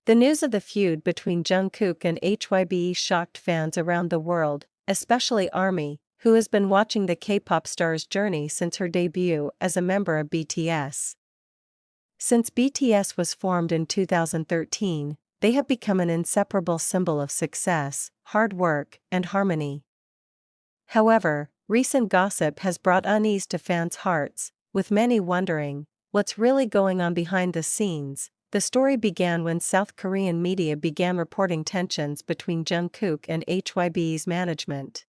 The news of the feud between Jungkook and HYBE shocked fans around the world, especially ARMY, who has been watching the K-pop star's journey since her debut as a member of BTS. Since BTS was formed in 2013, they have become an inseparable symbol of success, hard work, and harmony. However, recent gossip has brought unease to fans' hearts, with many wondering, what's really going on behind the scenes? The story began when South Korean media began reporting tensions between Jungkook and HYBE's management.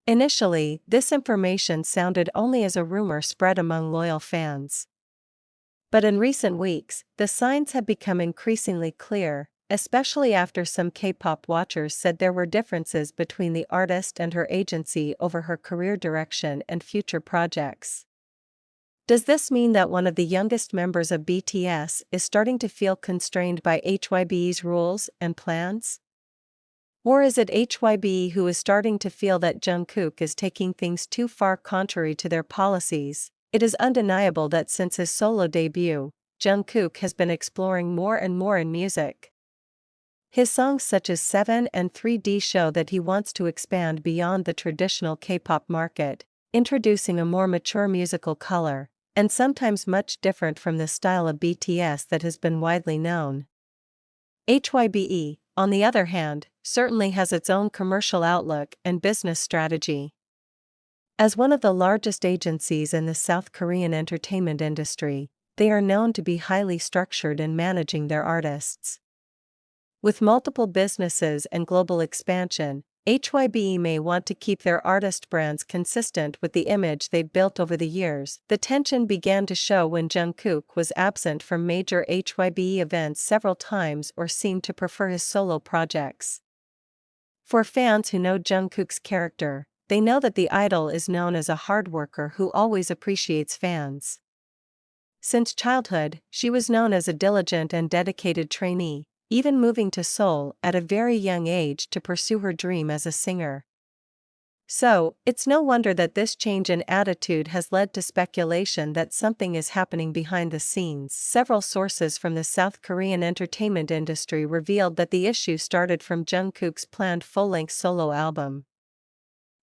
Initially, this information sounded only as a rumor spread among loyal fans. But in recent weeks, the signs have become increasingly clear, especially after some K-pop watchers said there were differences between the artist and her agency over her career direction and future projects. Does this mean that one of the youngest members of BTS is starting to feel constrained by HYBE's rules and plans? Or is it HYBE who is starting to feel that Jungkook is taking things too far contrary to their policies? It is undeniable that since his solo debut, Jungkook has been exploring more and more in music. His songs such as 7 and 3D show that he wants to expand beyond the traditional K-pop market, introducing a more mature musical color, and sometimes much different from the style of BTS that has been widely known. HYBE, on the other hand, certainly has its own commercial outlook and business strategy. As one of the largest agencies in the South Korean entertainment industry, they are known to be highly structured in managing their artists. With multiple businesses and global expansion, HYBE may want to keep their artist brands consistent with the image they've built over the years. The tension began to show when Jungkook was absent from major HYBE events several times or seemed to prefer his solo projects. For fans who know Jungkook's character, they know that the idol is known as a hard worker who always appreciates fans. Since childhood, she was known as a diligent and dedicated trainee, even moving to Seoul at a very young age to pursue her dream as a singer. So, it's no wonder that this change in attitude has led to speculation that something is happening behind the scenes. Several sources from the South Korean entertainment industry revealed that the issue started from Jungkook's planned full-length solo album.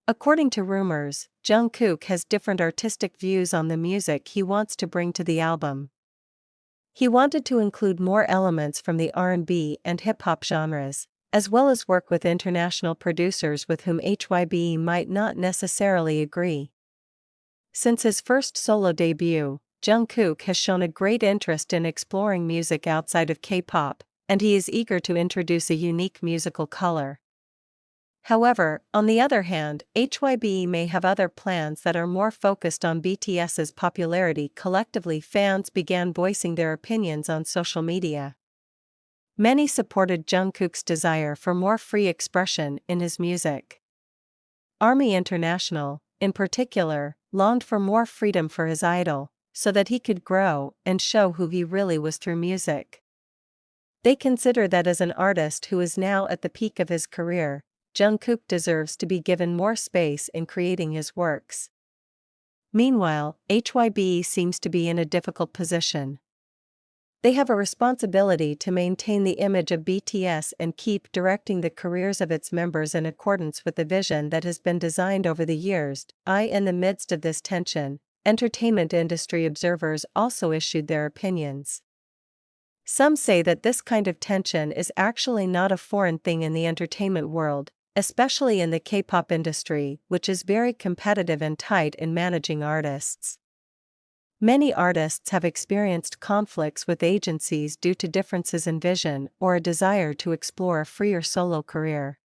According to rumors, Jungkook has different artistic views on the music he wants to bring to the album. He wanted to include more elements from the R&B and hip-hop genres, as well as work with international producers with whom HYBE might not necessarily agree. Since his first solo debut, Jungkook has shown a great interest in exploring music outside of K-pop, and he is eager to introduce a unique musical color. However, on the other hand, HYBE may have other plans that are more focused on BTS's popularity. Collectively, fans began voicing their opinions on social media. Many supported Jungkook's desire for more free expression in his music. ARMY International, in particular, longed for more freedom for his idol, so that he could grow and show who he really was through music. They consider that as an artist who is now at the peak of his career, Jungkook deserves to be given more space in creating his works. Meanwhile, HYBE seems to be in a difficult position. They have a responsibility to maintain the image of BTS and keep directing the careers of its members in accordance with the vision that has been designed over the years. In the midst of this tension, entertainment industry observers also issued their opinions. Some say that this kind of tension is actually not a foreign thing in the entertainment world, especially in the K-pop industry, which is very competitive and tight in managing artists. Many artists have experienced conflicts with agencies due to differences in vision or a desire to explore a freer solo career.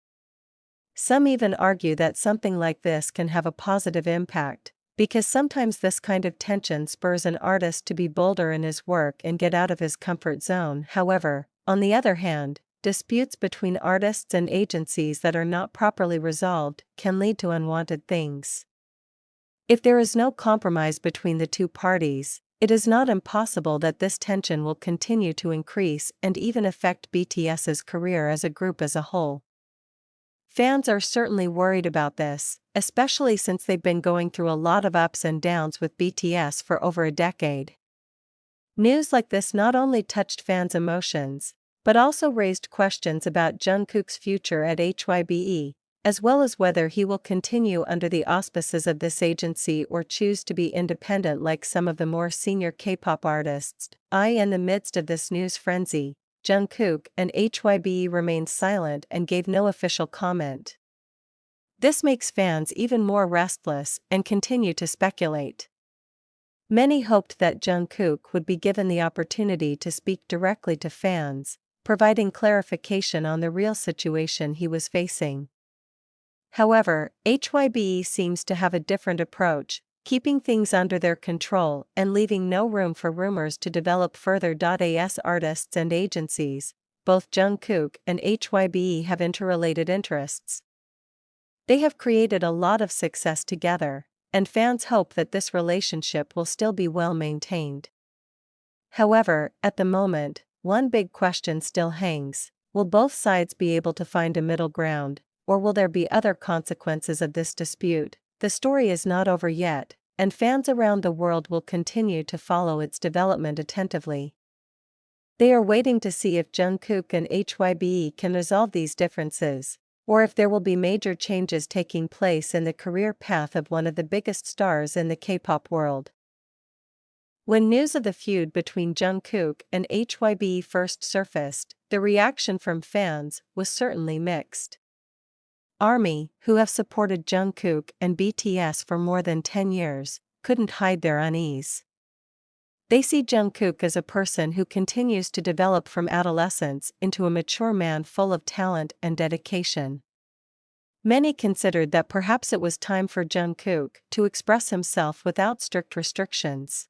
Some even argue that something like this can have a positive impact, because sometimes this kind of tension spurs an artist to be bolder in his work and get out of his comfort zone. However, on the other hand, disputes between artists and agencies that are not properly resolved can lead to unwanted things. If there is no compromise between the two parties, it is not impossible that this tension will continue to increase and even affect BTS's career as a group as a whole. Fans are certainly worried about this, especially since they've been going through a lot of ups and downs with BTS for over a decade. News like this not only touched fans' emotions, but also raised questions about Jungkook's future at HYBE, as well as whether he will continue under the auspices of this agency or choose to be independent like some of the more senior K-pop artists. In the midst of this news frenzy, Jungkook and HYBE remained silent and gave no official comment. This makes fans even more restless and continue to speculate. Many hoped that Jungkook would be given the opportunity to speak directly to fans, providing clarification on the real situation he was facing. However, HYBE seems to have a different approach, keeping things under their control and leaving no room for rumors to develop further. As artists and agencies, both Jungkook and HYBE have interrelated interests. They have created a lot of success together, and fans hope that this relationship will still be well maintained. However, at the moment, one big question still hangs: will both sides be able to find a middle ground, or will there be other consequences of this dispute? The story is not over yet, and fans around the world will continue to follow its development attentively. They are waiting to see if Jungkook and HYBE can resolve these differences, or if there will be major changes taking place in the career path of one of the biggest stars in the K-pop world. When news of the feud between Jungkook and HYBE first surfaced, the reaction from fans was certainly mixed. ARMY, who have supported Jungkook and BTS for more than 10 years, couldn't hide their unease. They see Jungkook as a person who continues to develop from adolescence into a mature man full of talent and dedication. Many considered that perhaps it was time for Jungkook to express himself without strict restrictions.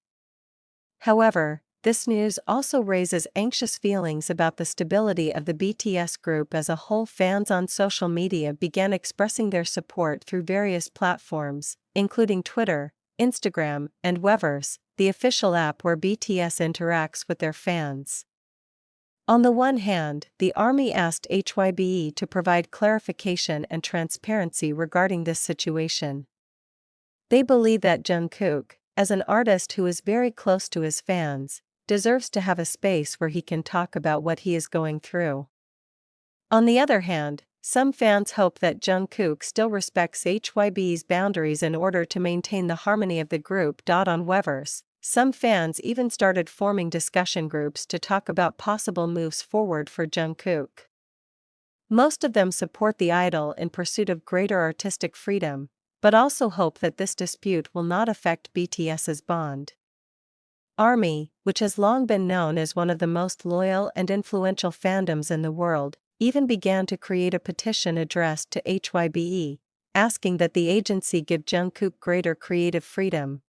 However, this news also raises anxious feelings about the stability of the BTS group as a whole. Fans on social media began expressing their support through various platforms, including Twitter, Instagram, and Weverse, the official app where BTS interacts with their fans. On the one hand, the ARMY asked HYBE to provide clarification and transparency regarding this situation. They believe that Jungkook, as an artist who is very close to his fans, deserves to have a space where he can talk about what he is going through. On the other hand, some fans hope that Jungkook still respects HYBE's boundaries in order to maintain the harmony of the group. On Weverse, some fans even started forming discussion groups to talk about possible moves forward for Jungkook. Most of them support the idol in pursuit of greater artistic freedom, but also hope that this dispute will not affect BTS's bond. ARMY, which has long been known as one of the most loyal and influential fandoms in the world, even began to create a petition addressed to HYBE, asking that the agency give Jungkook greater creative freedom,